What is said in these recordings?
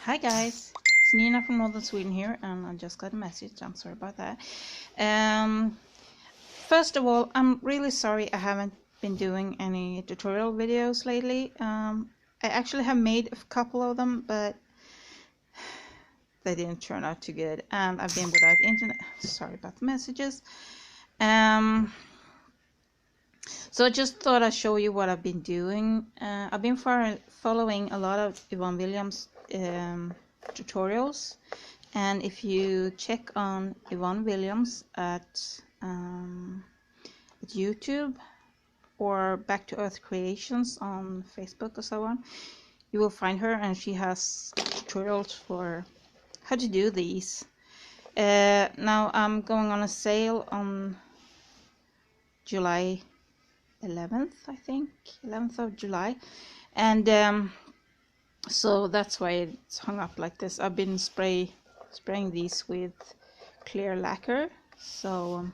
Hi guys, it's Nina from Northern Sweden here, and I just got a message. I'm sorry about that. First of all, I'm really sorry I haven't been doing any tutorial videos lately. I actually have made a couple of them, but they didn't turn out too good, and I've been without internet. Sorry about the messages. So I just thought I'd show you what I've been doing. I've been following a lot of Yvonne Williams tutorials, and if you check on Yvonne Williams at YouTube or Back to Earth Creations on Facebook or so on, you will find her, and she has tutorials for how to do these. Now I'm going on a sale on July 11th, I think, 11th of July, and so that's why it's hung up like this. I've been spraying these with clear lacquer, so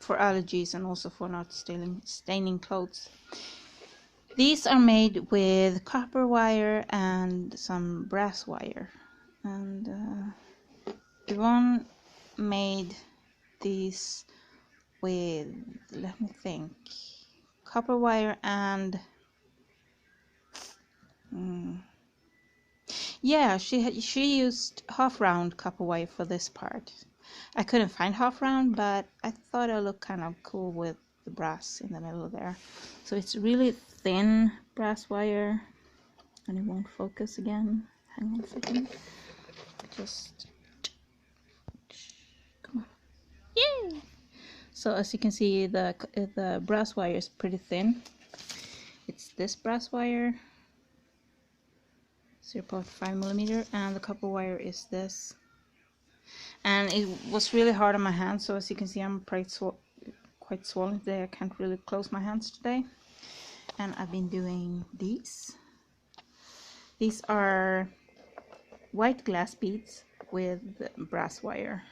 for allergies and also for not staining clothes. These are made with copper wire and some brass wire, and Yvonne made these with, let me think, copper wire and yeah, she used half round copper wire for this part. I couldn't find half round, but I thought it looked kind of cool with the brass in the middle there. So it's really thin brass wire, and it won't focus again. Hang on a second. Just come on. Yay! So as you can see, the brass wire is pretty thin. It's this brass wire, 0.5 millimeter, and the copper wire is this. And it was really hard on my hands, so as you can see, I'm quite swollen today. I can't really close my hands today. And I've been doing these. These are white glass beads with brass wire.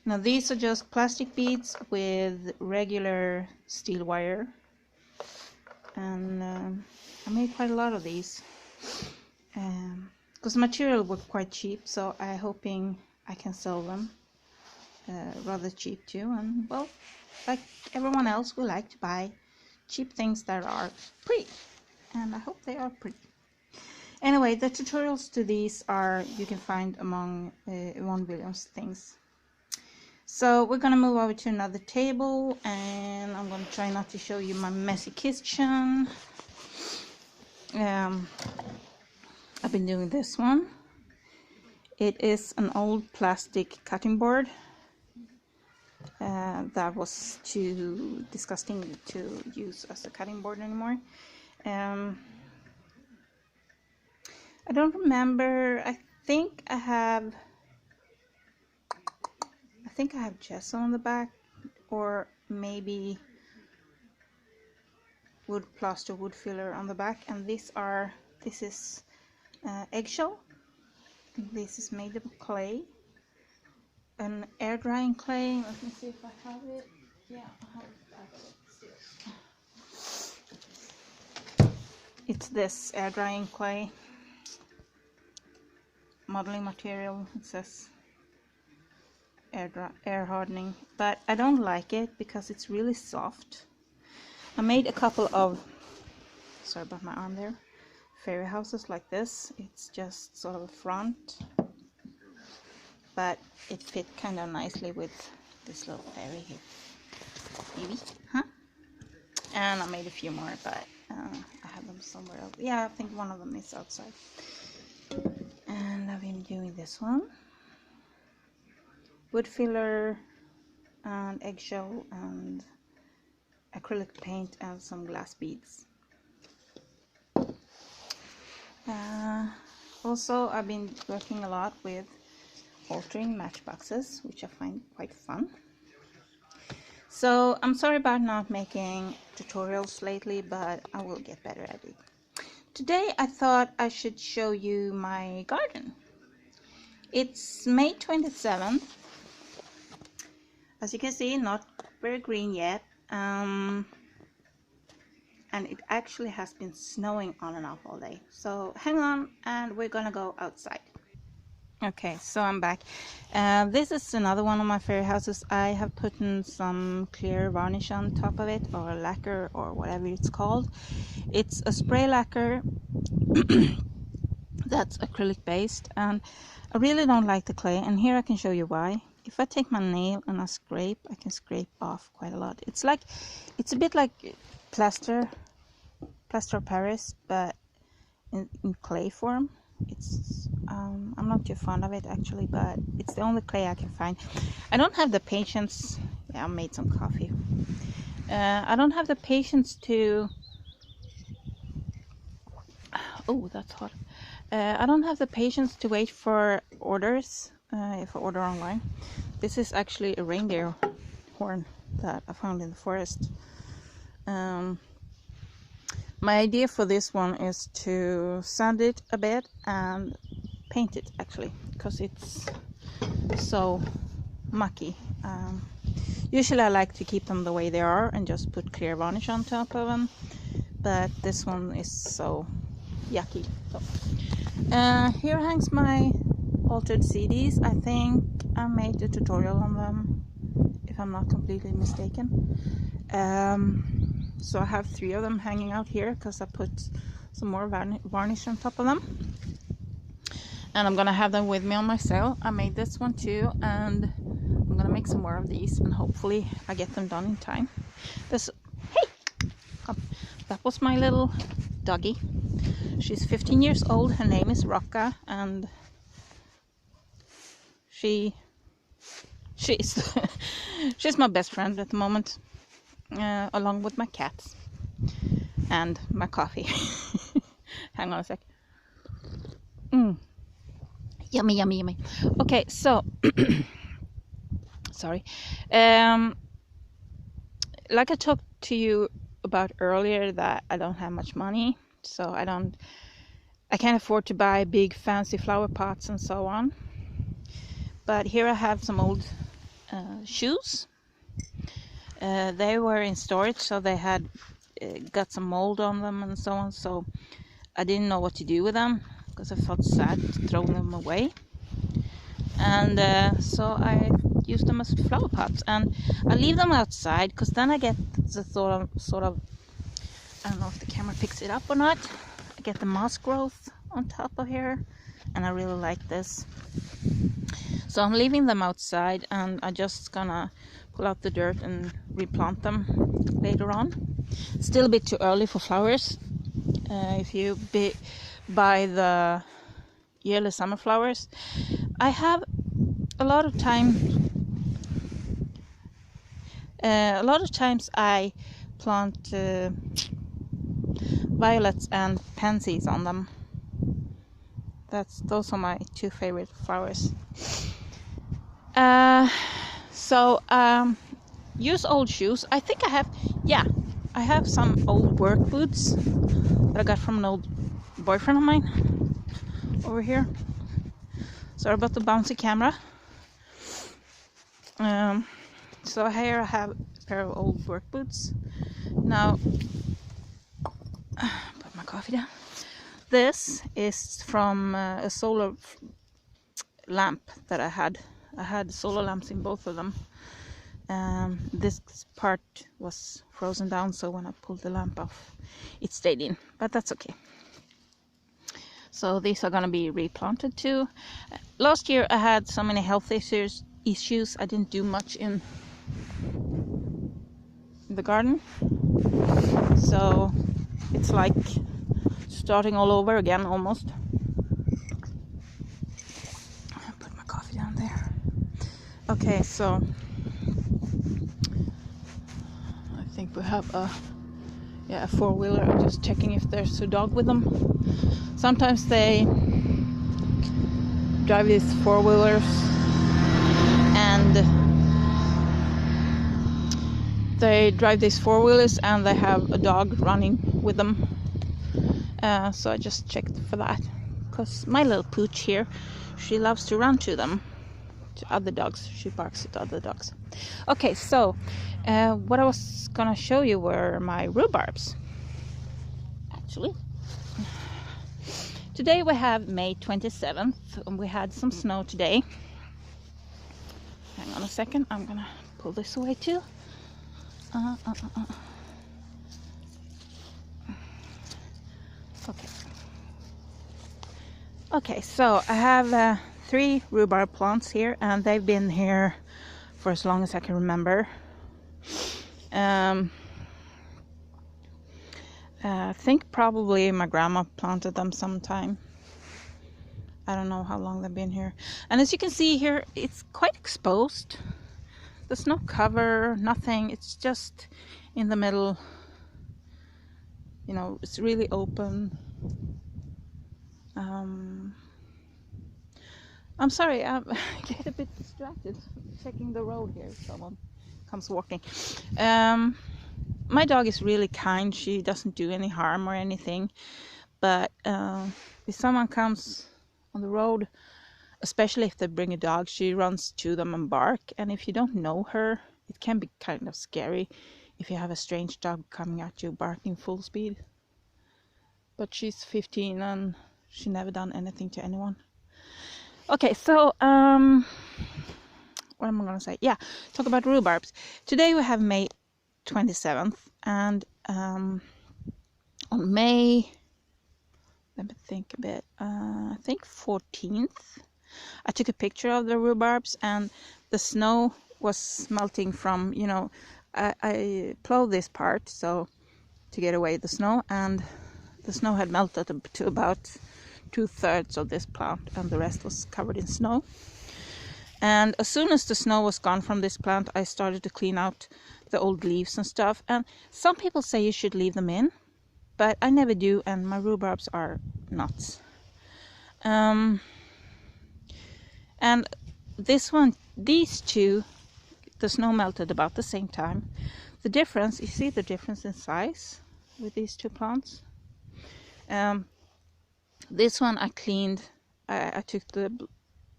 Now these are just plastic beads with regular steel wire, and I made quite a lot of these because the material was quite cheap, so I'm hoping I can sell them rather cheap too. And well, like everyone else, we like to buy cheap things that are pretty, and I hope they are pretty. Anyway, the tutorials to these you can find among Yvonne Williams things. So we're gonna move over to another table, and I'm gonna try not to show you my messy kitchen. I've been doing this one. It is an old plastic cutting board that was too disgusting to use as a cutting board anymore. I don't remember. I think I have gesso on the back, or maybe wood filler on the back. And this is eggshell. This is made of clay, an air drying clay. Let me see if I have it. Yeah, I have it. It's this air drying clay, modeling material. It says air hardening, but I don't like it because it's really soft. I made a couple of, sorry about my arm there, fairy houses like this. It's just sort of a front, but it fit kind of nicely with this little fairy here. Maybe, huh? And I made a few more, but I have them somewhere else. Yeah, I think one of them is outside. And I've been doing this one. Wood filler and eggshell and acrylic paint and some glass beads. Also, I've been working a lot with altering matchboxes, which I find quite fun. So I'm sorry about not making tutorials lately, but I will get better at it. Today I thought I should show you my garden. It's May 27th. As you can see, not very green yet. and it actually has been snowing on and off all day. So hang on, and we're gonna go outside. Okay, so I'm back. This is another one of my fairy houses. I have put in some clear varnish on top of it, or lacquer, or whatever it's called. It's a spray lacquer that's acrylic based, and I really don't like the clay, and here I can show you why. If I take my nail and I scrape, I can scrape off quite a lot. It's a bit like plaster of Paris, but in clay form. It's I'm not too fond of it actually, but it's the only clay I can find. I don't have the patience. Yeah, I made some coffee. I don't have the patience to. Oh, that's hot. I don't have the patience to wait for orders if I order online. This is actually a reindeer horn that I found in the forest. My idea for this one is to sand it a bit and paint it actually, because it's so mucky. Usually I like to keep them the way they are and just put clear varnish on top of them, but this one is so yucky. So, here hangs my altered CDs. I think I made a tutorial on them, if I'm not completely mistaken. So I have 3 of them hanging out here because I put some more varnish on top of them, and I'm gonna have them with me on my sail. I made this one too, and I'm gonna make some more of these, and hopefully I get them done in time. Hey, come. That was my little doggy. She's 15 years old. Her name is Rocca, and she's she's my best friend at the moment, along with my cats and my coffee. Hang on a sec. Yummy, yummy, yummy. Okay, so sorry. Like I talked to you about earlier, that I don't have much money, so I can't afford to buy big fancy flower pots and so on. But here I have some old shoes. They were in storage, so they had got some mold on them and so on, so I didn't know what to do with them because I felt sad to throw them away. And so I use them as flower pots, and I leave them outside because then I get the sort of I don't know if the camera picks it up or not. I get the moss growth on top of here, and I really like this. So I'm leaving them outside, and I'm just gonna pull out the dirt and replant them later on. Still a bit too early for flowers. If you buy the yearly summer flowers, I have a lot of times I plant violets and pansies on them. Those are my 2 favorite flowers. So use old shoes. I think I have some old work boots that I got from an old boyfriend of mine over here. Sorry about the bouncy camera. So here I have a pair of old work boots. Now, put my coffee down. This is from a solar lamp that I had. I had solar lamps in both of them. This part was frozen down, so when I pulled the lamp off, it stayed in, but that's okay. So these are going to be replanted too. Last year I had so many health issues. I didn't do much in the garden, so it's like starting all over again almost. I'll put my coffee down there. Okay, so I think we have a 4-wheeler. I'm just checking if there's a dog with them. Sometimes they drive these 4-wheelers and they have a dog running with them. So I just checked for that, because my little pooch here, she loves to run to them, to other dogs. She barks at other dogs. Okay, so what I was gonna show you were my rhubarbs. actually. Today we have May 27th, and we had some snow today. Hang on a second, I'm gonna pull this away too. Okay, so I have 3 rhubarb plants here, and they've been here for as long as I can remember. I think probably my grandma planted them sometime. I don't know how long they've been here. And as you can see here, it's quite exposed. There's no cover, nothing. It's just in the middle. You know, it's really open. I'm sorry, I get a bit distracted checking the road here if someone comes walking. My dog is really kind. She doesn't do any harm or anything. But if someone comes on the road, especially if they bring a dog, she runs to them and bark. And if you don't know her, it can be kind of scary if you have a strange dog coming at you barking full speed. But she's 15 and she never done anything to anyone. Okay, so what am I gonna say? Yeah, talk about rhubarbs. Today we have May 27th, and on May, let me think a bit, I think 14th, I took a picture of the rhubarbs, and the snow was melting from, you know, I plowed this part so to get away the snow, and the snow had melted to about 2/3 of this plant, and the rest was covered in snow. And as soon as the snow was gone from this plant, I started to clean out the old leaves and stuff. And some people say you should leave them in, but I never do, and my rhubarbs are nuts. And this one, these two, the snow melted about the same time. The difference, you see the difference in size with these 2 plants? This one I cleaned, I took the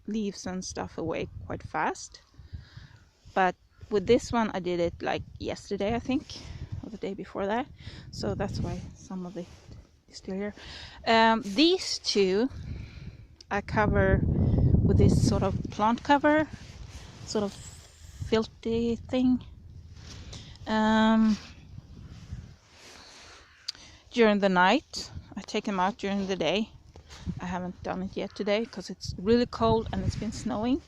leaves and stuff away quite fast. But with this one I did it like yesterday, I think, or the day before that. So that's why some of it is still here. These 2 I cover with this sort of plant cover, sort of filthy thing. During the night, I take them out during the day. I haven't done it yet today because it's really cold and it's been snowing,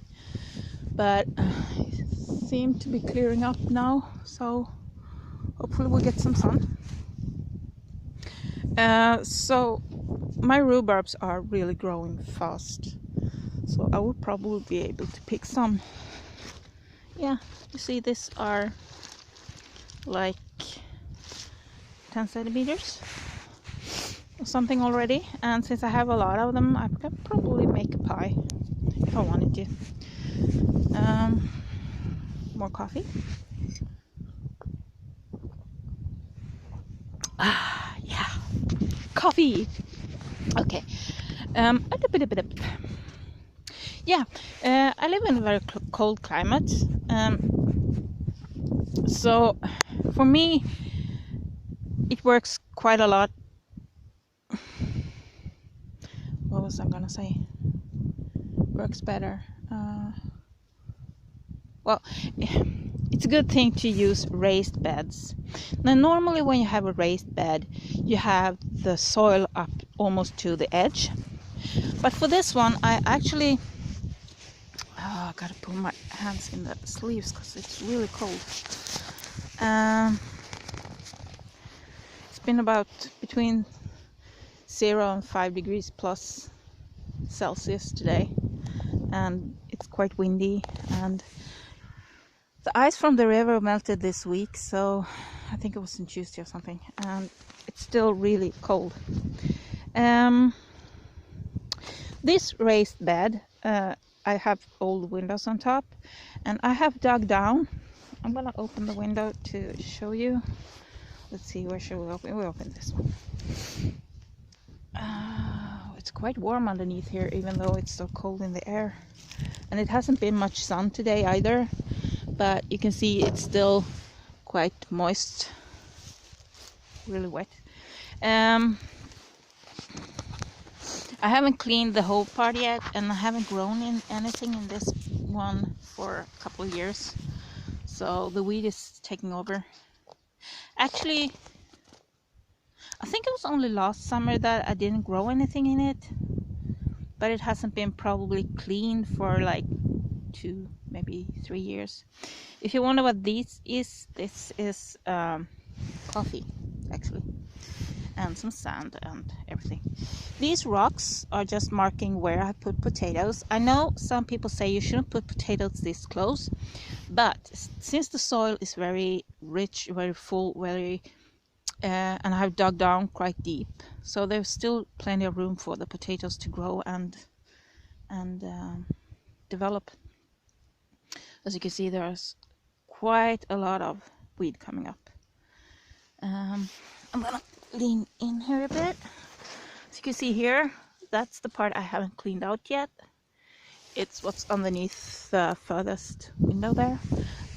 but it seems to be clearing up now, so hopefully we'll get some sun. So my rhubarbs are really growing fast, so I will probably be able to pick some. Yeah, you see, these are like 10 centimeters or something already, and since I have a lot of them, I could probably make a pie if I wanted to. More coffee. Yeah, coffee. Okay. Yeah, I live in a very cold climate, so for me it works quite a lot. What was I gonna say? Works better. Well, it's a good thing to use raised beds. Now, normally when you have a raised bed, you have the soil up almost to the edge. But for this one, I actually... I gotta put my hands in the sleeves because it's really cold. It's been about between 0 and 5 degrees plus Celsius today, and it's quite windy, and the ice from the river melted this week, so I think it was on Tuesday or something, and it's still really cold. This raised bed, I have old windows on top, and I have dug down. I'm gonna open the window to show you. Let's see, where should we open? We open this one. It's quite warm underneath here, even though it's so cold in the air. And it hasn't been much sun today either, but you can see it's still quite moist, really wet. I haven't cleaned the whole part yet, and I haven't grown in anything in this one for a couple of years, so the weed is taking over. Actually, I think it was only last summer that I didn't grow anything in it, but it hasn't been probably cleaned for like 2, maybe 3 years. If you wonder what this is coffee, actually, and some sand and everything. These rocks are just marking where I put potatoes. I know some people say you shouldn't put potatoes this close, but since the soil is very rich, very full, and I have dug down quite deep, so there's still plenty of room for the potatoes to grow and develop. As you can see, there's quite a lot of weed coming up. I'm gonna lean in here a bit. As you can see here, that's the part I haven't cleaned out yet. It's what's underneath the furthest window there.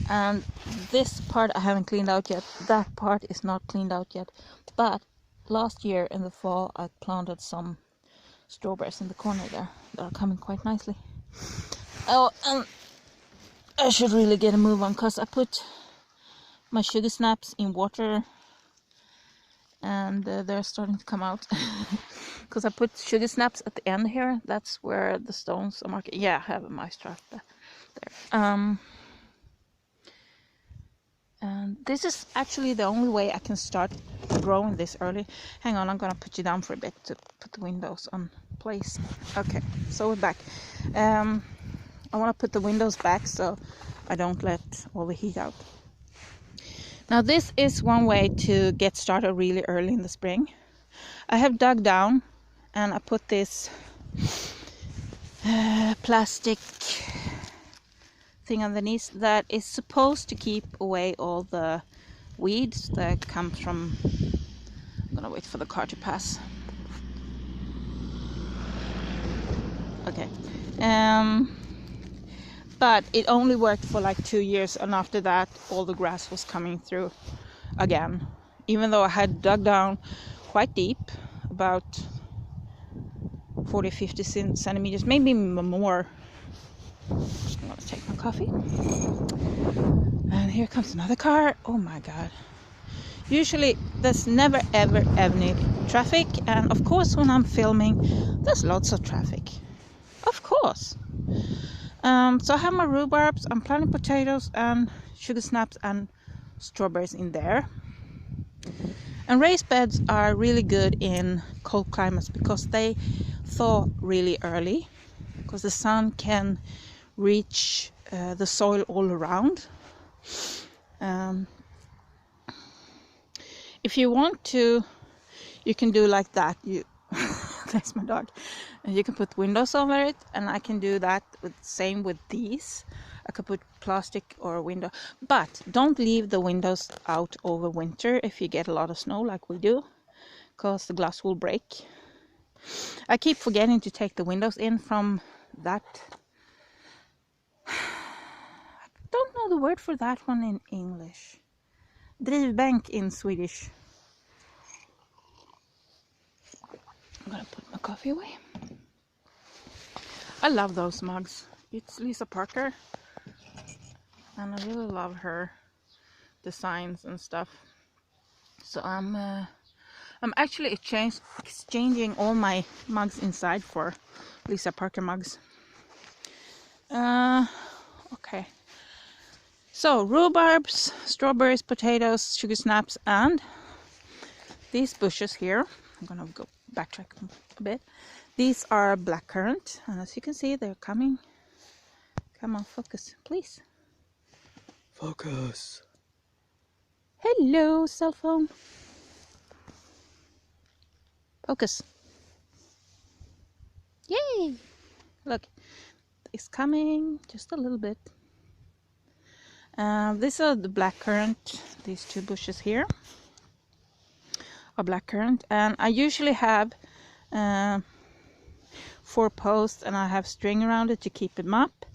And this part I haven't cleaned out yet. That part is not cleaned out yet. But last year in the fall I planted some strawberries in the corner there that are coming quite nicely. Oh, and I should really get a move on, because I put my sugar snaps in water and they're starting to come out. Because I put sugar snaps at the end here. That's where the stones are marking. Yeah, I have a mice trap there. And this is actually the only way I can start growing this early. Hang on, I'm gonna put you down for a bit to put the windows on place. Okay, so we're back. I want to put the windows back so I don't let all the heat out. Now this is one way to get started really early in the spring. I have dug down and I put this plastic thing underneath that is supposed to keep away all the weeds that come from... I'm gonna wait for the car to pass. Okay. But it only worked for like 2 years, and after that all the grass was coming through again, even though I had dug down quite deep, about 40-50 centimeters, maybe more. I'm gonna take my coffee. And here comes another car. Oh my god. Usually there's never ever any traffic, and of course when I'm filming there's lots of traffic, of course. So I have my rhubarbs, I'm planting potatoes and sugar snaps and strawberries in there. And raised beds are really good in cold climates because they thaw really early, because the sun can reach the soil all around. If you want to, you can do like that. There's my dog. You can put windows over it, and I can do that same with these. I could put plastic or a window, but don't leave the windows out over winter if you get a lot of snow like we do, because the glass will break. I keep forgetting to take the windows in from that. I don't know the word for that one in English. Drivbänk in Swedish. I'm gonna put my coffee away. I love those mugs. It's Lisa Parker, and I really love her designs and stuff. So I'm actually exchanging all my mugs inside for Lisa Parker mugs. Okay. So rhubarbs, strawberries, potatoes, sugar snaps, and these bushes here. I'm gonna go backtrack a bit. These are blackcurrant, and as you can see, they're coming. Come on, focus, please. Focus. Hello, cell phone. Focus. Yay! Look, it's coming just a little bit. These are the blackcurrant. These two bushes here are blackcurrant, and I usually have 4 posts, and I have string around it to keep them up.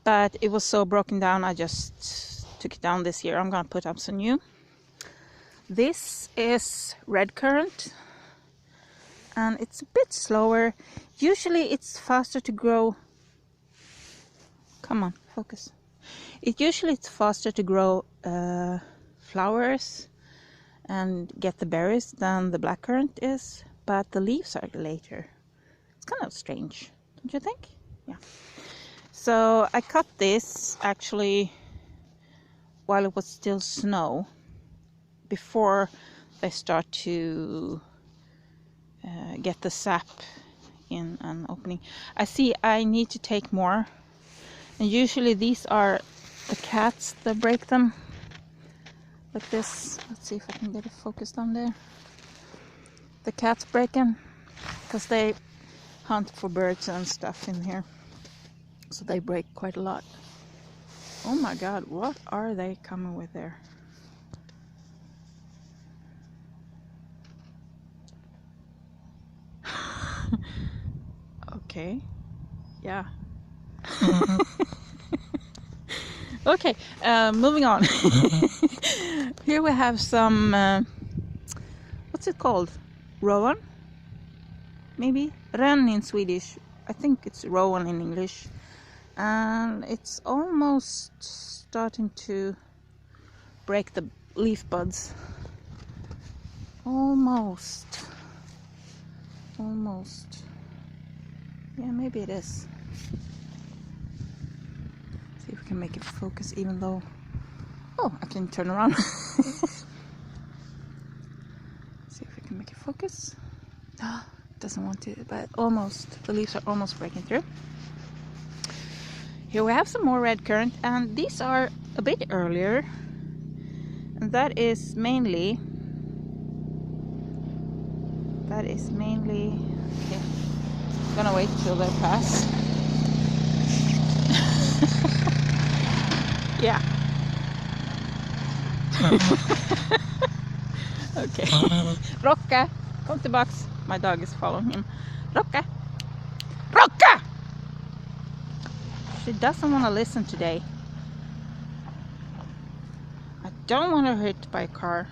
But it was so broken down, I just took it down this year. I'm gonna put up some new. This is red currant, and it's a bit slower. Usually it's faster to grow. Come on, focus. Usually it's faster to grow flowers and get the berries than the blackcurrant is, but the leaves are later. It's kind of strange, don't you think? Yeah. So I cut this actually while it was still snow, before they start to get the sap in an opening. I see I need to take more, and usually these are the cats that break them like this. Let's see if I can get it focused on there. The cats break them because they hunt for birds and stuff in here, so they break quite a lot. Oh my god, what are they coming with there? Okay, yeah. Okay, moving on. Here we have some, what's it called? Rowan? Maybe? Ren in Swedish. I think it's rowan in English. And it's almost starting to break the leaf buds. Almost. Yeah, maybe it is. See if we can make it focus, even though... Oh, I can turn around. See if we can make it focus. Doesn't want to, but almost. The leaves are almost breaking through. Here we have some more red currant, and these are a bit earlier. And that is mainly... Okay, I'm gonna wait till they pass. Yeah. Okay. Rocka, come to box. My dog is following him. Rocka. Rocka! She doesn't want to listen today. I don't want her hit by a car.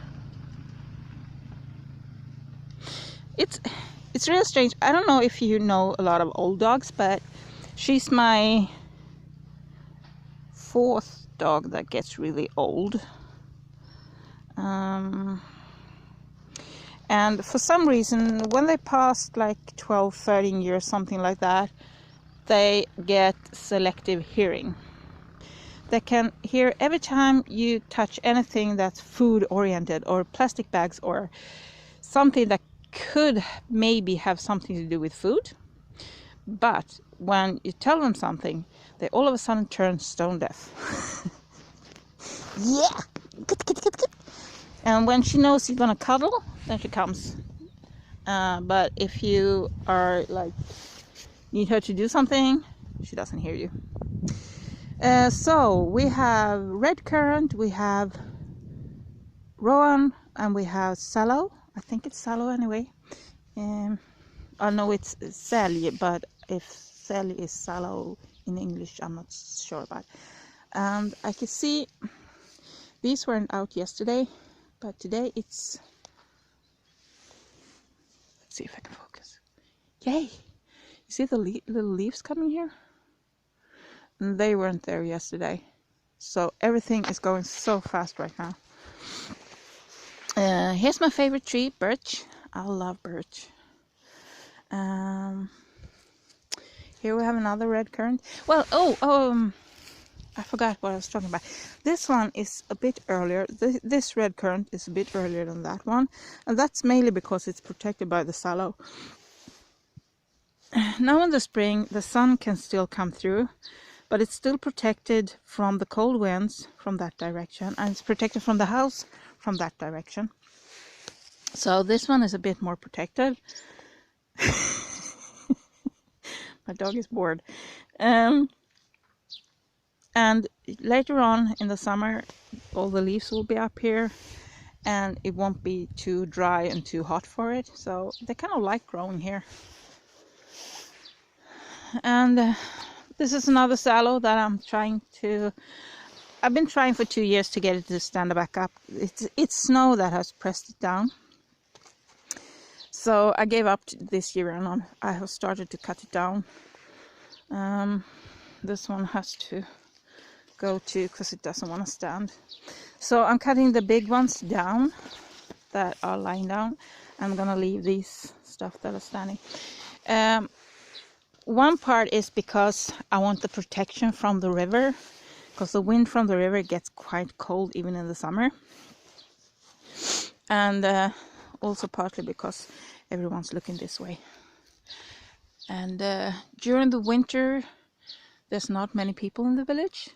It's real strange. I don't know if you know a lot of old dogs, but she's my 4th dog that gets really old. And for some reason, when they pass like 12, 13 years, something like that, they get selective hearing. They can hear every time you touch anything that's food oriented, or plastic bags, or something that could maybe have something to do with food. But when you tell them something, they all of a sudden turn stone deaf. Yeah! And when she knows you're gonna cuddle, then she comes. But if you are like, need her to do something, she doesn't hear you. So we have red currant, we have rowan, and we have sallow. I think it's sallow anyway. I know it's sälj, but if sälj is sallow in English, I'm not sure about. And I can see these weren't out yesterday, but today it's... Let's see if I can focus. Yay! You see the little leaves coming here? And they weren't there yesterday. So everything is going so fast right now. Here's my favorite tree, birch. I love birch. Here we have another red currant. Well, I forgot what I was talking about. This one is a bit earlier. This red currant is a bit earlier than that one, and that's mainly because it's protected by the sallow. Now in the spring, the sun can still come through, but it's still protected from the cold winds from that direction, and it's protected from the house from that direction. So this one is a bit more protected. My dog is bored. And later on in the summer, all the leaves will be up here, and it won't be too dry and too hot for it. So they kind of like growing here. And this is another sallow that I've been trying for 2 years to get it to stand back up. It's snow that has pressed it down. So I gave up this year, and I have started to cut it down. This one has to go to because it doesn't want to stand. So I'm cutting the big ones down that are lying down. I'm gonna leave these stuff that are standing. One part is because I want the protection from the river, because the wind from the river gets quite cold even in the summer, and also partly because everyone's looking this way. And during the winter there's not many people in the village.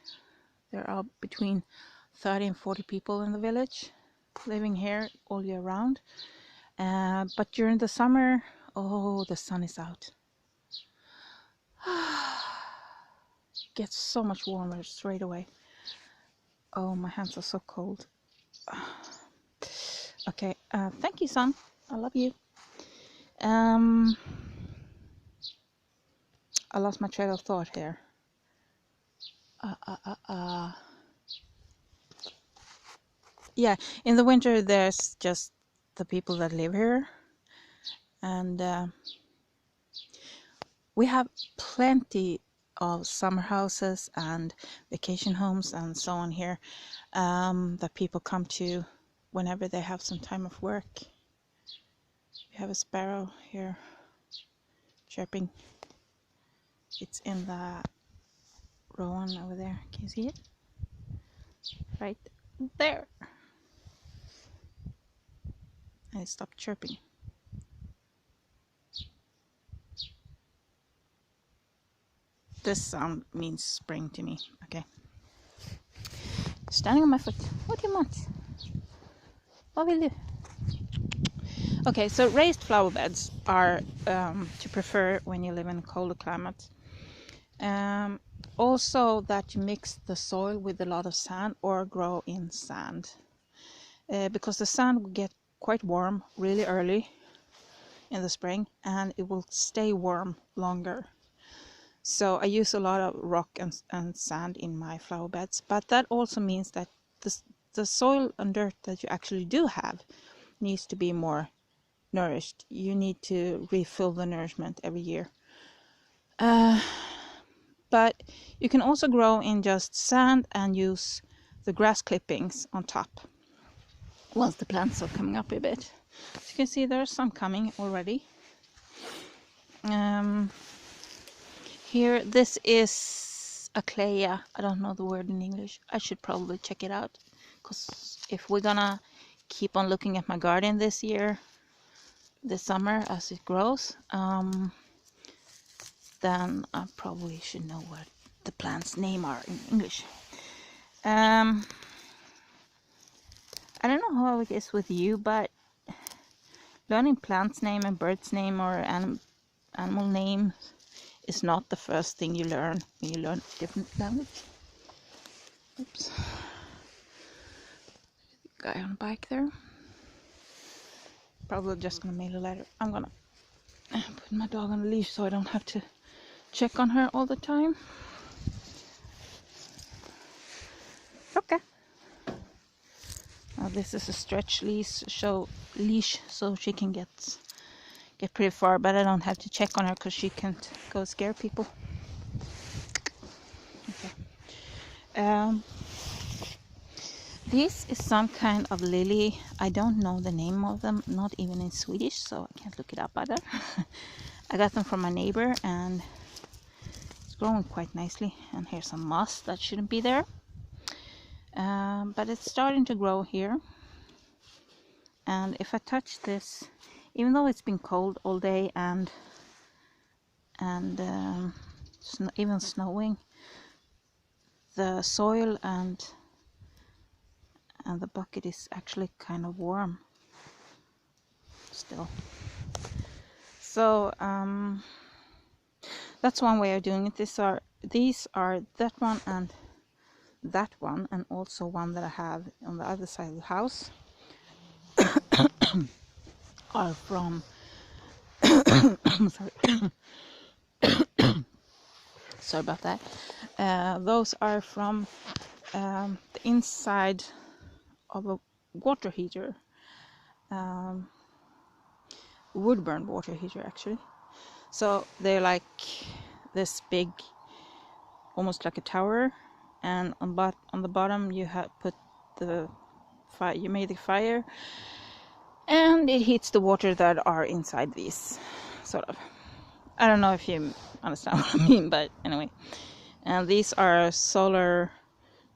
There are between 30 and 40 people in the village living here all year round. But during the summer, oh, the sun is out. It gets so much warmer straight away. Oh, my hands are so cold. Okay, thank you, son. I love you. I lost my trail of thought here. Yeah, in the winter there's just the people that live here, and we have plenty of summer houses and vacation homes and so on here, that people come to whenever they have some time of work. We have a sparrow here chirping. It's in the rowan over there. Can you see it? Right there. And it stopped chirping. This sound means spring to me. Okay. Standing on my foot. What do you want? What will you? Okay, so raised flower beds are to prefer when you live in colder climates. Also that you mix the soil with a lot of sand or grow in sand. Because the sand will get quite warm really early in the spring, and it will stay warm longer. So I use a lot of rock and sand in my flower beds, but that also means that the soil and dirt that you actually do have needs to be more nourished. You need to refill the nourishment every year. But you can also grow in just sand and use the grass clippings on top once the plants are coming up a bit. As you can see, there's some coming already. Here, this is a Cleia. I don't know the word in English. I should probably check it out, because if we're gonna keep on looking at my garden this summer as it grows, then I probably should know what the plant's name are in English. I don't know how it is with you, but learning plant's name and bird's name or animal name is not the first thing you learn when you learn a different language. Oops. Guy on a bike there. Probably just gonna mail a letter. I'm gonna put my dog on a leash so I don't have to check on her all the time. Okay. Now this is a stretch leash, so she can get pretty far, but I don't have to check on her because she can't go scare people. Okay. This is some kind of lily. I don't know the name of them, not even in Swedish, so I can't look it up either. I got them from my neighbor, and it's growing quite nicely. And here's some moss that shouldn't be there, but it's starting to grow here. And if I touch this, even though it's been cold all day and even snowing, the soil and the bucket is actually kind of warm still. So that's one way of doing it. These are that one and that one, and also one that I have on the other side of the house are from sorry about that. Those are from the inside of a water heater. wood burn water heater actually. So they're like this big, almost like a tower, and on the bottom you have put the fire. You made the fire, and it heats the water that are inside these, sort of. I don't know if you understand what I mean, but anyway. And these are solar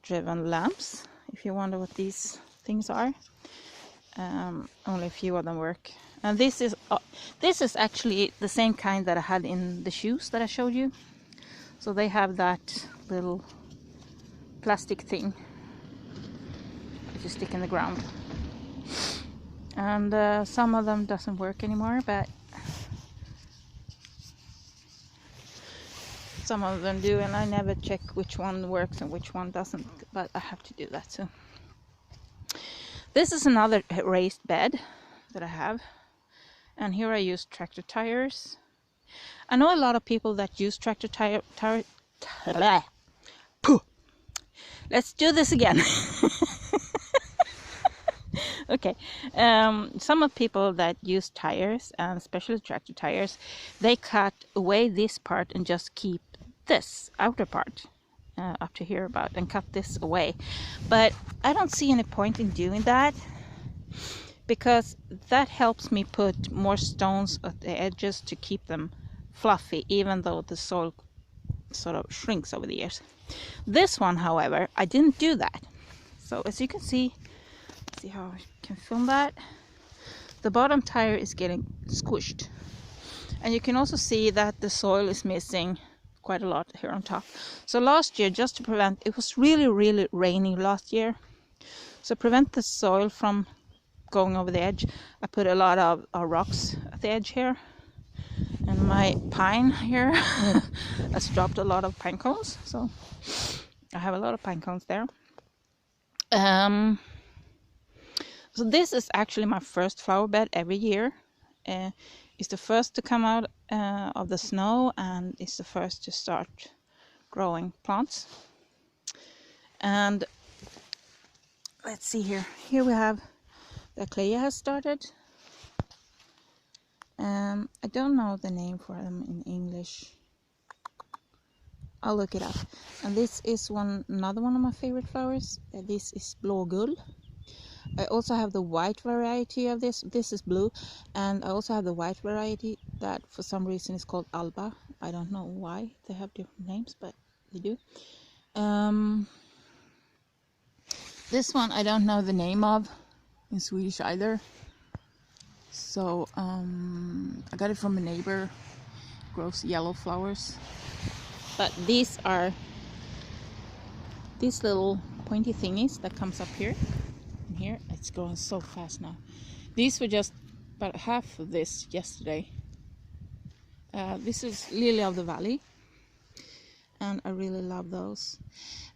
driven lamps, if you wonder what these things are. Only a few of them work. And this is actually the same kind that I had in the shoes that I showed you. So they have that little plastic thing that you stick in the ground. And some of them doesn't work anymore, but some of them do, and I never check which one works and which one doesn't, but I have to do that soon. This is another raised bed that I have, and here I use tractor tires. I know a lot of people that use tractor tire. Let's do this again. Okay, some of people that use tires, and especially tractor tires, they cut away this part and just keep this outer part up to here about, and cut this away. But I don't see any point in doing that, because that helps me put more stones at the edges to keep them fluffy, even though the soil sort of shrinks over the years. This one, however, I didn't do that. So as you can see how I can film that, the bottom tire is getting squished, and you can also see that the soil is missing quite a lot here on top. So last year, just to prevent, it was really rainy last year, so prevent the soil from going over the edge, I put a lot of rocks at the edge here, and my pine here has dropped a lot of pine cones, so I have a lot of pine cones there. So this is actually my first flower bed every year. It's the first to come out of the snow, and it's the first to start growing plants. And let's see here. Here we have the Clea has started. I don't know the name for them in English. I'll look it up. And this is another one of my favorite flowers. This is blågull. I also have the white variety of this. This is blue, and I also have the white variety that for some reason is called Alba. I don't know why they have different names, but they do. This one I don't know the name of in Swedish either. So I got it from a neighbor. Grows yellow flowers. But these are these little pointy thingies that comes up here. Here it's growing so fast now. These were just about half of this yesterday. This is Lily of the Valley, and I really love those.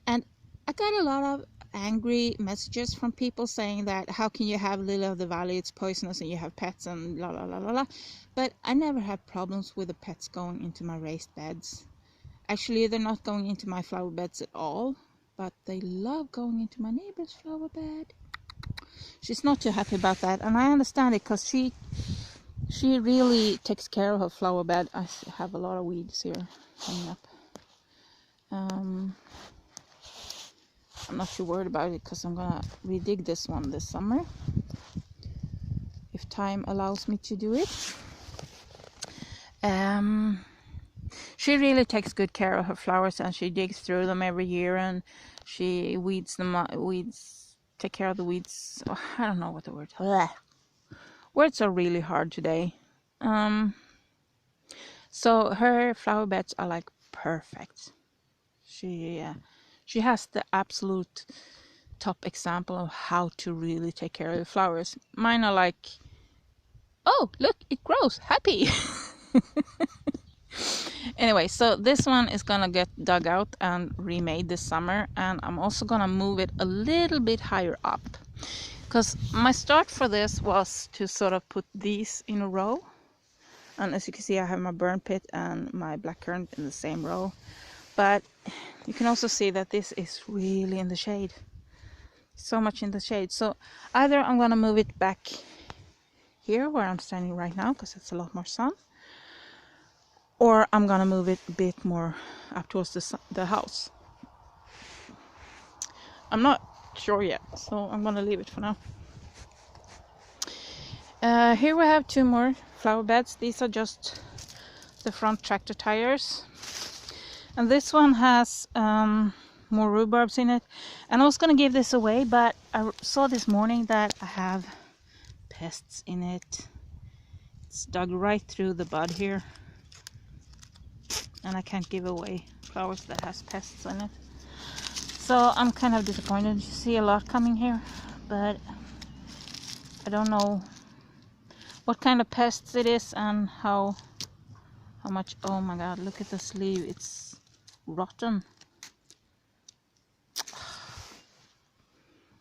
And I got a lot of angry messages from people saying that how can you have Lily of the Valley, it's poisonous and you have pets and la la la la la. But I never had problems with the pets going into my raised beds. Actually, they're not going into my flower beds at all, but they love going into my neighbor's flower bed. She's not too happy about that, and I understand it, because she really takes care of her flower bed. I have a lot of weeds here coming up. I'm not too worried about it, because I'm gonna redig this one this summer if time allows me to do it. She really takes good care of her flowers, and she digs through them every year, and she weeds them up, take care of the weeds. Oh, I don't know what the word is. Blech. Words are really hard today. So her flower beds are like perfect. She has the absolute top example of how to really take care of the flowers. Mine are like, oh look, it grows, happy. Anyway, so this one is gonna get dug out and remade this summer, and I'm also gonna move it a little bit higher up, because my start for this was to sort of put these in a row, and as you can see I have my burn pit and my blackcurrant in the same row, but you can also see that this is really in the shade, so much in the shade. So either I'm gonna move it back here where I'm standing right now because it's a lot more sun, or I'm gonna move it a bit more up towards the house. I'm not sure yet, so I'm gonna leave it for now. Here we have 2 more flower beds. These are just the front tractor tires, and this one has more rhubarbs in it, and I was gonna give this away, but I saw this morning that I have pests in it. It's dug right through the bud here, and I can't give away flowers that has pests in it, so I'm kind of disappointed. You see a lot coming here, but I don't know what kind of pests it is and how much. Oh my god, look at this leaf, it's rotten.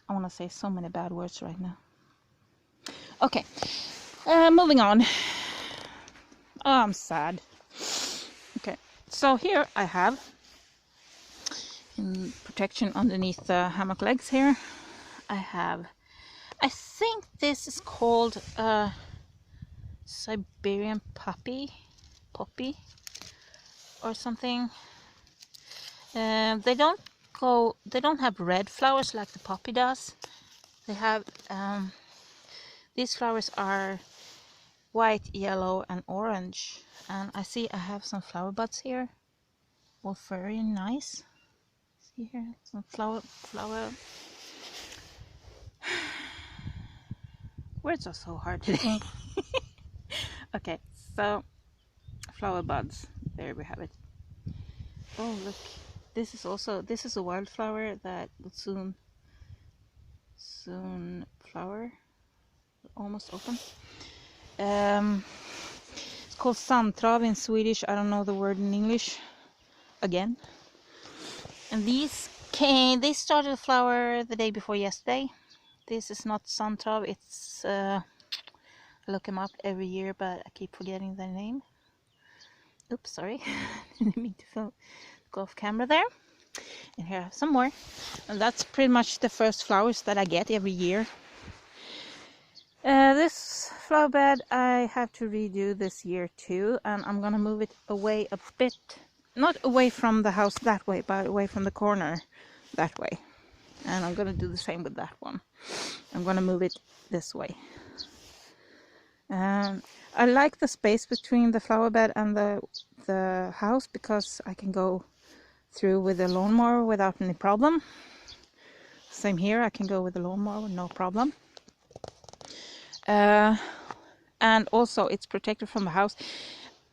I want to say so many bad words right now. Okay, moving on. Oh, I'm sad. Okay, so here I have, in protection underneath the hammock legs here, I think this is called Siberian poppy or something. They don't have red flowers like the poppy does. They have these flowers are white, yellow and orange, and I see I have some flower buds here, all very nice. See here, some flower words are so hard today. Okay, so flower buds, there we have it. Oh look, this is a wildflower that will soon flower, almost open. It's called sandtrav in Swedish. I don't know the word in English again. And they started to flower the day before yesterday. This is not sandtrav, it's I look them up every year, but I keep forgetting their name. Oops, sorry. Didn't mean to go off camera there. And here I have some more, and that's pretty much the first flowers that I get every year. This flower bed I have to redo this year too, and I'm gonna move it away a bit, not away from the house that way, but away from the corner that way. And I'm gonna do the same with that one. I'm gonna move it this way. I like the space between the flower bed and the house, because I can go through with the lawnmower without any problem. Same here, I can go with the lawnmower with no problem. And also it's protected from the house.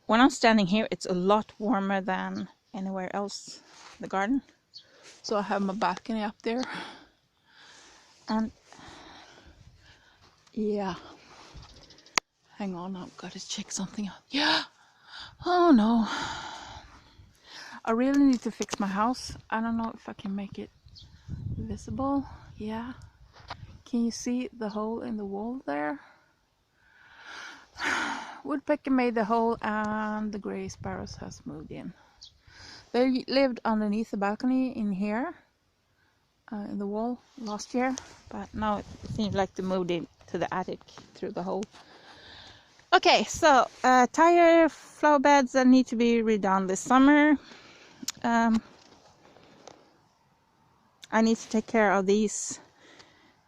When I'm standing here, it's a lot warmer than anywhere else in the garden. So I have my balcony up there, and yeah, hang on, I've got to check something out. Yeah, oh no, I really need to fix my house. I don't know if I can make it visible. Yeah, can you see the hole in the wall there? Woodpecker made the hole and the gray sparrows has moved in. They lived underneath the balcony in here, in the wall last year, but now it seems like they moved into the attic through the hole. Okay, so tire flower beds that need to be redone this summer. I need to take care of these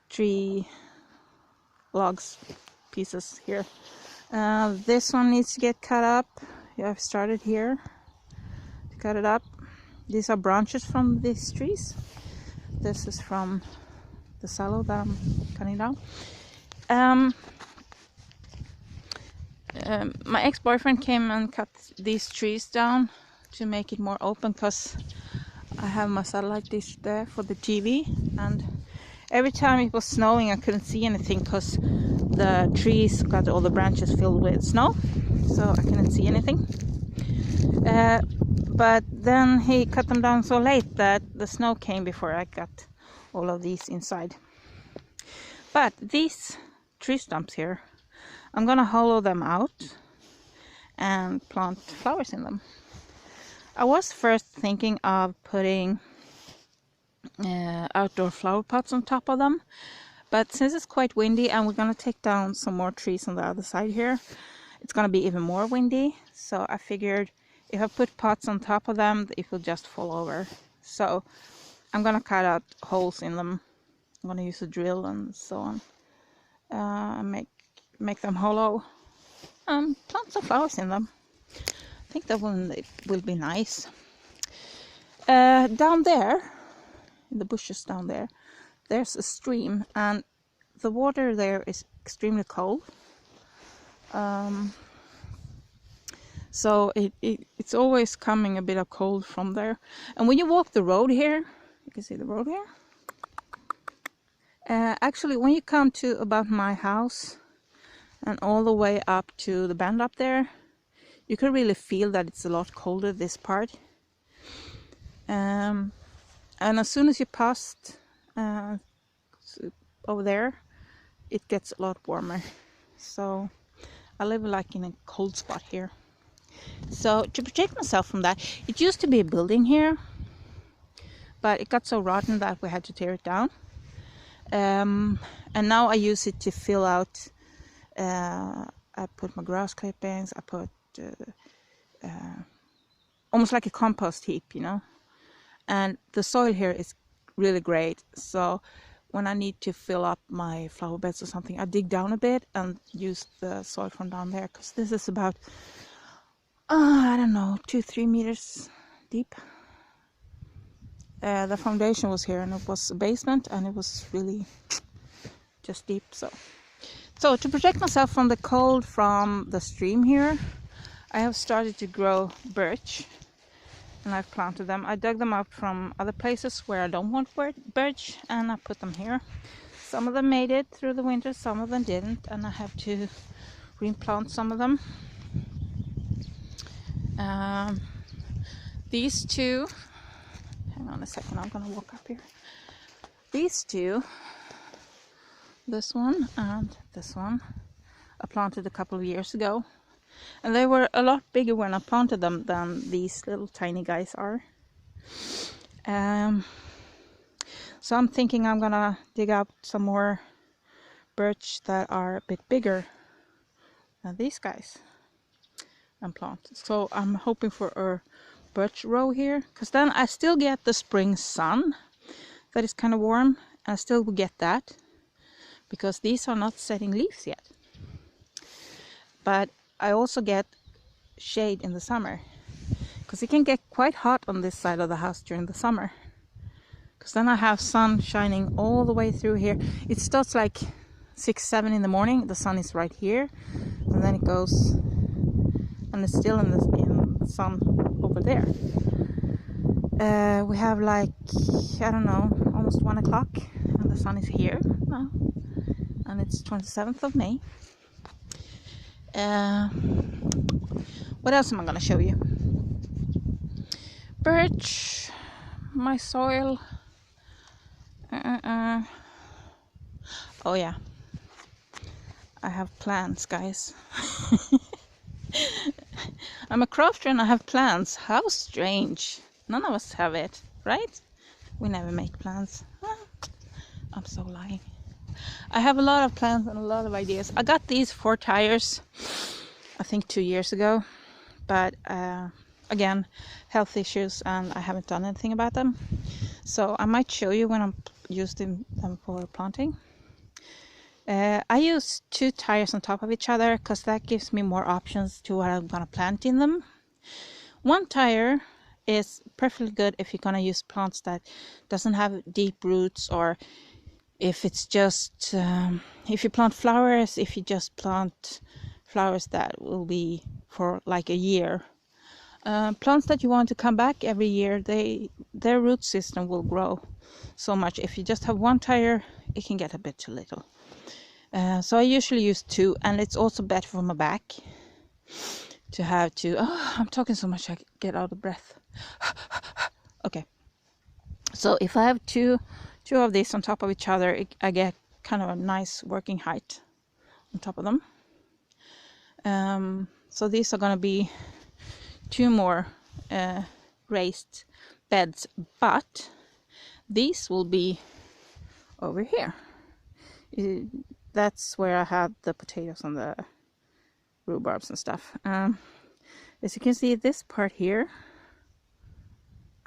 tree logs pieces here. This one needs to get cut up. Yeah, I've started here to cut it up. These are branches from these trees. This is from the sallow that I'm cutting down. My ex-boyfriend came and cut these trees down to make it more open, because I have my satellite dish there for the TV, and every time it was snowing I couldn't see anything because the trees got all the branches filled with snow, so I couldn't see anything. But then he cut them down so late that the snow came before I got all of these inside. But these tree stumps here, I'm gonna hollow them out and plant flowers in them. I was first thinking of putting outdoor flower pots on top of them, But since it's quite windy and we're gonna take down some more trees on the other side here, it's gonna be even more windy. So I figured if I put pots on top of them, it will just fall over. So I'm gonna cut out holes in them. I'm gonna use a drill and so on. Make them hollow. Plant some flowers in them. I think that will be nice. Down there, in the bushes down there, there's a stream, and the water there is extremely cold. So it's always coming a bit of cold from there. And when you walk the road here, you can see the road here. Actually, when you come to about my house and all the way up to the bend up there, you can really feel that it's a lot colder, this part. And as soon as you passed over there, it gets a lot warmer. So I live like in a cold spot here. So to protect myself from that, it used to be a building here, but it got so rotten that we had to tear it down. And now I use it to fill out. I put my grass clippings. I put almost like a compost heap, you know. And the soil here is really great. So when I need to fill up my flower beds or something, I dig down a bit and use the soil from down there, because this is about I don't know, 2-3 meters deep. The foundation was here, and it was a basement, and it was really just deep. So to protect myself from the cold from the stream here, I have started to grow birch, and I've planted them. I dug them up from other places where I don't want birch, and I put them here. Some of them made it through the winter, some of them didn't, and I have to replant some of them. These two, hang on a second, I'm gonna walk up here. These two, this one and this one, I planted a couple of years ago, and they were a lot bigger when I planted them than these little tiny guys are. So I'm thinking I'm gonna dig up some more birch that are a bit bigger than these guys and plant. So I'm hoping for a birch row here, because then I still get the spring sun that is kind of warm, and I still will get that because these are not setting leaves yet. But I also get shade in the summer, because it can get quite hot on this side of the house during the summer, because then I have sun shining all the way through here. It starts like 6-7 in the morning, the sun is right here, and then it goes, and it's still in the sun over there. We have like, I don't know, almost 1 o'clock, and the sun is here now, and it's 27th of May. What else am I gonna show you? Birch, my soil. Oh yeah, I have plants, guys. I'm a crafter and I have plans. How strange. None of us have it, right? We never make plans. I'm so lying. I have a lot of plans and a lot of ideas. I got these 4 tires, I think 2 years ago. But again, health issues, and I haven't done anything about them. So I might show you when I'm using them for planting. I use 2 tires on top of each other because that gives me more options to what I'm gonna plant in them. 1 tire is perfectly good if you're gonna use plants that doesn't have deep roots, or if it's just if you plant flowers, if you just plant flowers that will be for like a year. Plants that you want to come back every year, their root system will grow so much. If you just have 1 tire, it can get a bit too little. So I usually use 2, and it's also better for my back to have 2. Oh, I'm talking so much I get out of breath. Okay, so if I have two of these on top of each other, I get kind of a nice working height on top of them. So these are going to be 2 more raised beds, but these will be over here. That's where I had the potatoes and the rhubarbs and stuff. As you can see, this part here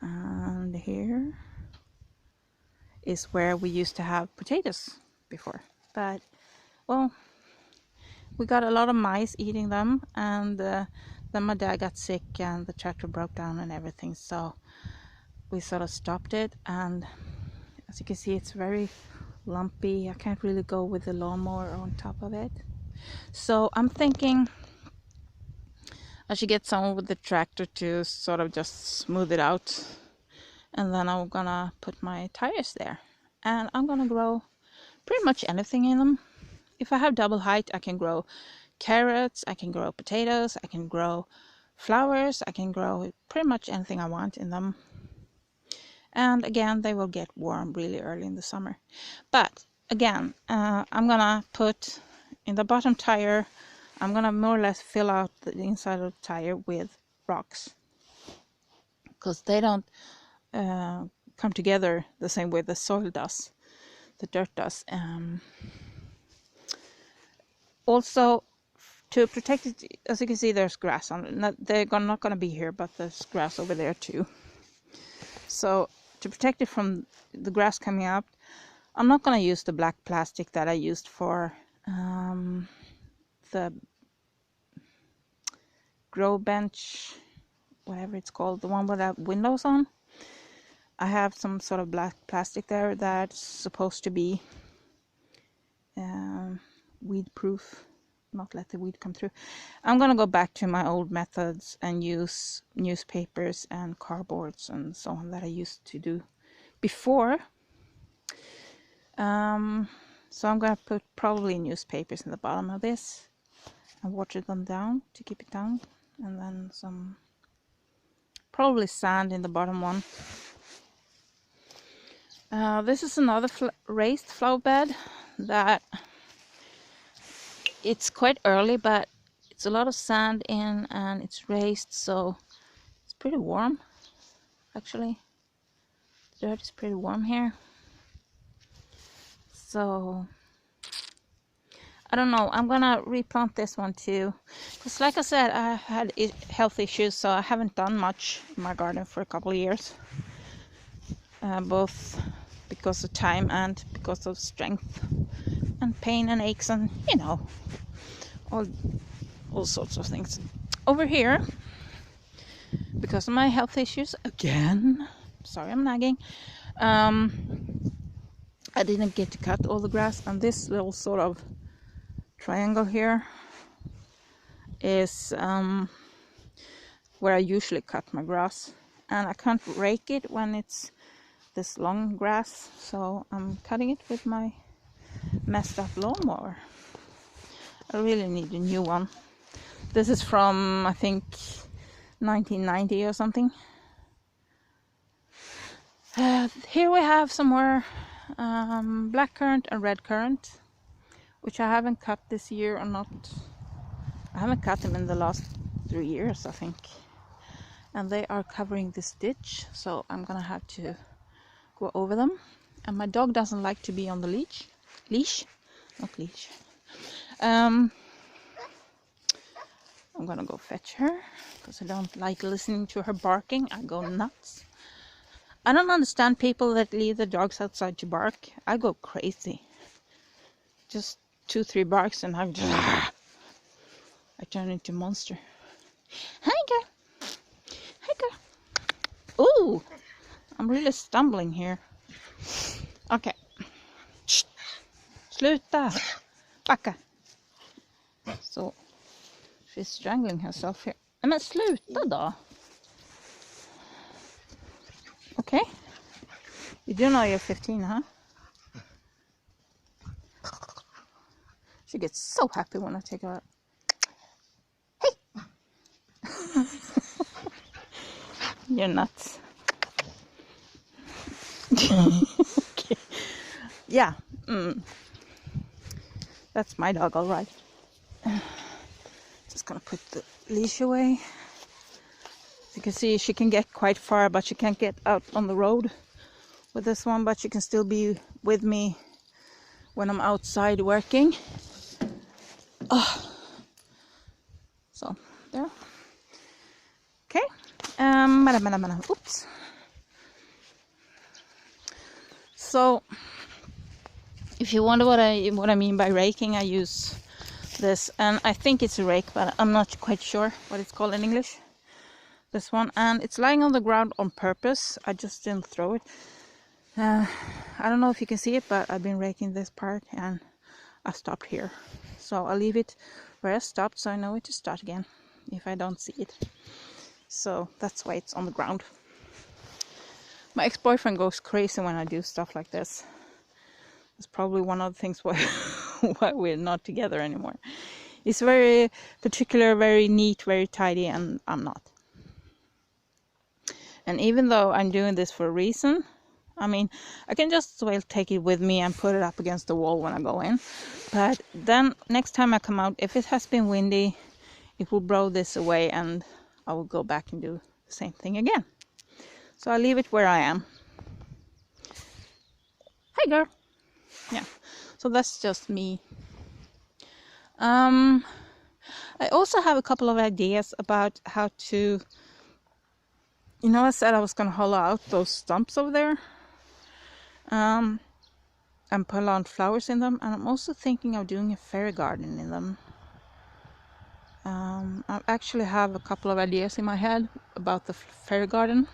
and here is where we used to have potatoes before, but well, we got a lot of mice eating them, and then my dad got sick and the tractor broke down and everything, so we sort of stopped it. And as you can see, it's very lumpy. I can't really go with the lawnmower on top of it, so I'm thinking I should get someone with the tractor to sort of just smooth it out, and then I'm gonna put my tires there, and I'm gonna grow pretty much anything in them. If I have double height, I can grow carrots, I can grow potatoes, I can grow flowers, I can grow pretty much anything I want in them. And again, they will get warm really early in the summer. But again, I'm gonna put in the bottom tire, I'm gonna more or less fill out the inside of the tire with rocks, because they don't come together the same way the soil does, the dirt does. Also, to protect it, as you can see, there's grass on it. They're not going to be here, but there's grass over there too. So to protect it from the grass coming up, I'm not going to use the black plastic that I used for the grow bench, whatever it's called, the one with the windows on. I have some sort of black plastic there that's supposed to be weed proof, not let the weed come through. I'm gonna go back to my old methods and use newspapers and cardboards and so on that I used to do before. So I'm gonna put probably newspapers in the bottom of this and water them down to keep it down, and then some probably sand in the bottom one. This is another raised flower bed that it's quite early, but it's a lot of sand in and it's raised, so it's pretty warm actually. The dirt is pretty warm here, so I don't know, I'm gonna replant this one too, because like I said, I had health issues, so I haven't done much in my garden for a couple of years, both because of time and because of strength and pain and aches and, you know, all sorts of things. Over here, because of my health issues again, sorry I'm nagging, I didn't get to cut all the grass, and this little sort of triangle here is where I usually cut my grass, and I can't rake it when it's this long grass, so I'm cutting it with my messed up lawnmower. I really need a new one. This is from, I think, 1990 or something. Here we have some more blackcurrant and redcurrant, which I haven't cut this year, or not. I haven't cut them in the last 3 years, I think. And they are covering this ditch, so I'm gonna have to go over them. And my dog doesn't like to be on the leash. I'm gonna go fetch her because I don't like listening to her barking. I go nuts. I don't understand people that leave the dogs outside to bark. I go crazy. Just 2-3 barks and I turn into a monster. Hi girl. Hi girl. Ooh, I'm really stumbling here. Okay. Sluta. Backa. So, she's strangling herself here. Men sluta då. Okay. You do know you're 15, huh? She gets so happy when I take her out. Hey! You're nuts. Okay. Yeah. That's my dog, all right. Just gonna put the leash away. As you can see, she can get quite far, but she can't get out on the road with this one, but she can still be with me when I'm outside working. Oh. So there. Okay. Oops. So if you wonder what I mean by raking, I use this, and I think it's a rake, but I'm not quite sure what it's called in English. This one, and it's lying on the ground on purpose. I just didn't throw it. I don't know if you can see it, but I've been raking this part and I stopped here. So I'll leave it where I stopped so I know it to start again if I don't see it. So that's why it's on the ground. My ex-boyfriend goes crazy when I do stuff like this. It's probably one of the things why, why we're not together anymore. It's very particular, very neat, very tidy, and I'm not. And even though I'm doing this for a reason, I mean, I can just as well take it with me and put it up against the wall when I go in. But then next time I come out, if it has been windy, it will blow this away and I will go back and do the same thing again. So I'll leave it where I am. Hi girl! Yeah, so that's just me. I also have a couple of ideas about how to, you know, I said I was going to hollow out those stumps over there. And plant flowers in them, and I'm also thinking of doing a fairy garden in them. I actually have a couple of ideas in my head about the fairy garden.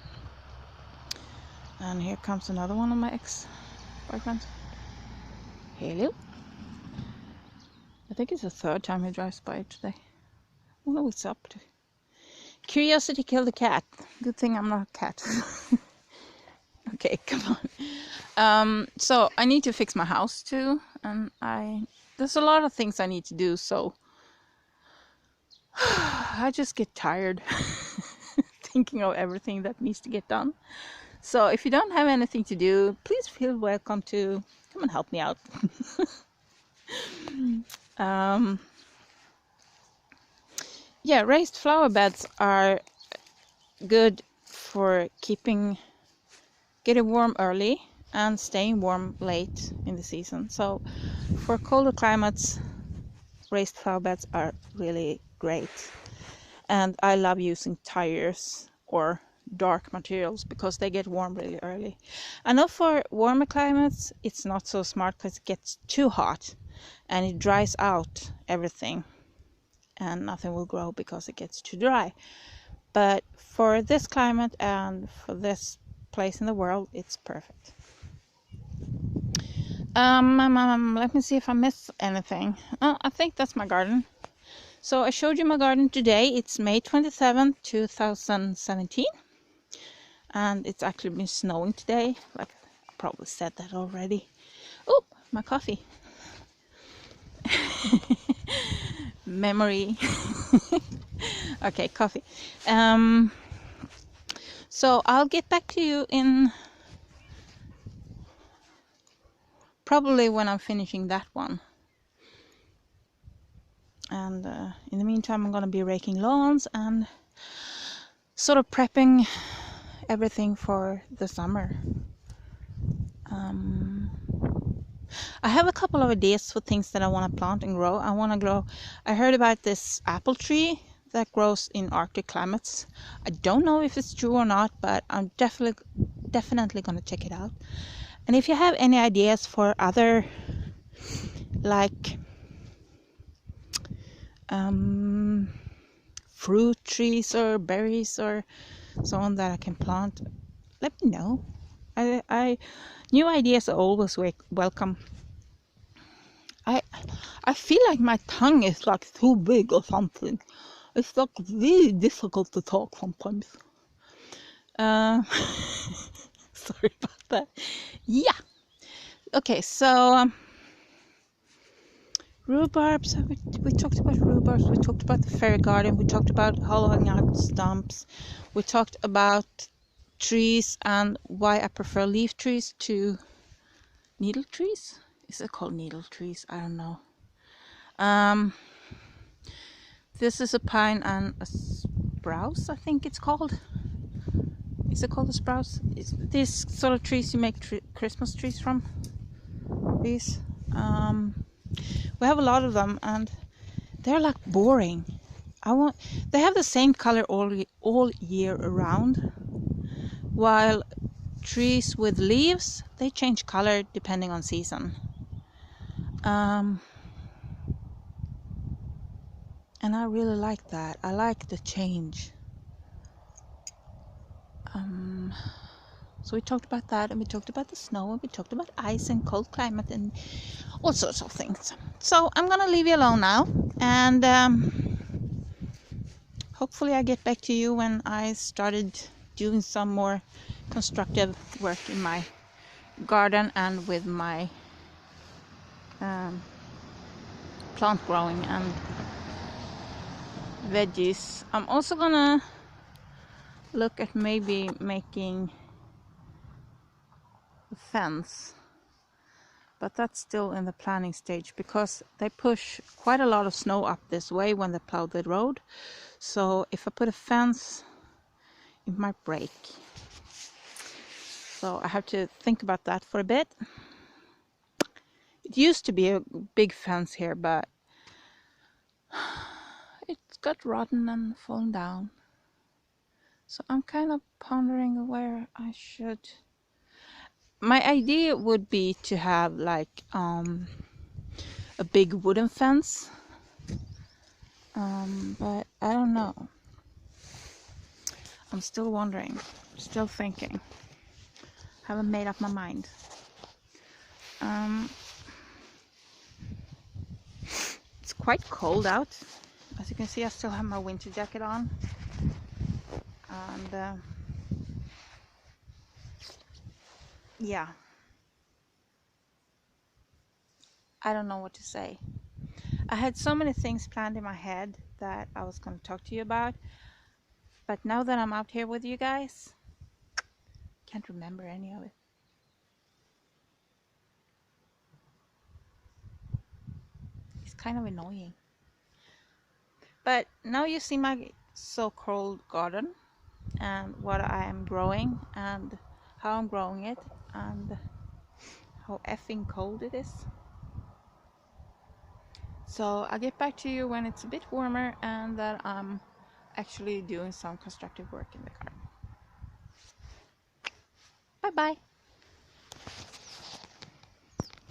And here comes another one of my ex-boyfriends. Hello. I think it's the third time he drives by today. I don't know what's up to. Curiosity killed the cat. Good thing I'm not a cat. Okay, come on. So I need to fix my house too, and there's a lot of things I need to do, so I just get tired thinking of everything that needs to get done. So if you don't have anything to do, please feel welcome to come and help me out. Yeah, raised flower beds are good for getting warm early and staying warm late in the season. So for colder climates, raised flower beds are really great. And I love using tires or dark materials because they get warm really early. I know for warmer climates it's not so smart because it gets too hot and it dries out everything and nothing will grow because it gets too dry. But for this climate and for this place in the world, it's perfect. Let me see if I missed anything. Oh, I think that's my garden. So I showed you my garden today. It's May 27th, 2017. And it's actually been snowing today. Like I probably said that already. Oh, my coffee. Memory. Okay, coffee. So I'll get back to you in probably when I'm finishing that one. And in the meantime, I'm going to be raking lawns and sort of prepping everything for the summer. I have a couple of ideas for things that I want to plant and grow. I heard about this apple tree that grows in Arctic climates. I don't know if it's true or not, but I'm definitely going to check it out. And if you have any ideas for other like fruit trees or berries or so on that I can plant, let me know. New ideas are always welcome. I feel like my tongue is like too big or something. It's like really difficult to talk sometimes. Sorry about that. Yeah. Okay, so rhubarbs. We talked about rhubarbs. We talked about the fairy garden. We talked about hollowing out stumps. We talked about trees and why I prefer leaf trees to needle trees. Is it called needle trees? I don't know. This is a pine and a spruce, I think it's called. Is it called a spruce? Is these sort of trees you make Christmas trees from? These. We have a lot of them, and they're like boring. They have the same color all year around, while trees with leaves, they change color depending on season. And I really like that. I like the change. So we talked about that, and we talked about the snow, and we talked about ice and cold climate and all sorts of things. So I'm gonna leave you alone now, and hopefully I get back to you when I started doing some more constructive work in my garden and with my plant growing and veggies. I'm also gonna look at maybe making a fence, but that's still in the planning stage because they push quite a lot of snow up this way when they plow the road. So if I put a fence, it might break. So I have to think about that for a bit. It used to be a big fence here, but it's got rotten and fallen down. So I'm kind of pondering where I should. My idea would be to have like a big wooden fence, but I don't know. I'm still wondering, still thinking. Haven't made up my mind. It's quite cold out. As you can see, I still have my winter jacket on. And yeah, I don't know what to say. I had so many things planned in my head that I was going to talk to you about, but now that I'm out here with you guys, can't remember any of it. It's kind of annoying. But now you see my so-called garden and what I am growing and how I'm growing it and how effing cold it is. So I'll get back to you when it's a bit warmer and that I'm actually doing some constructive work in the garden. Bye bye.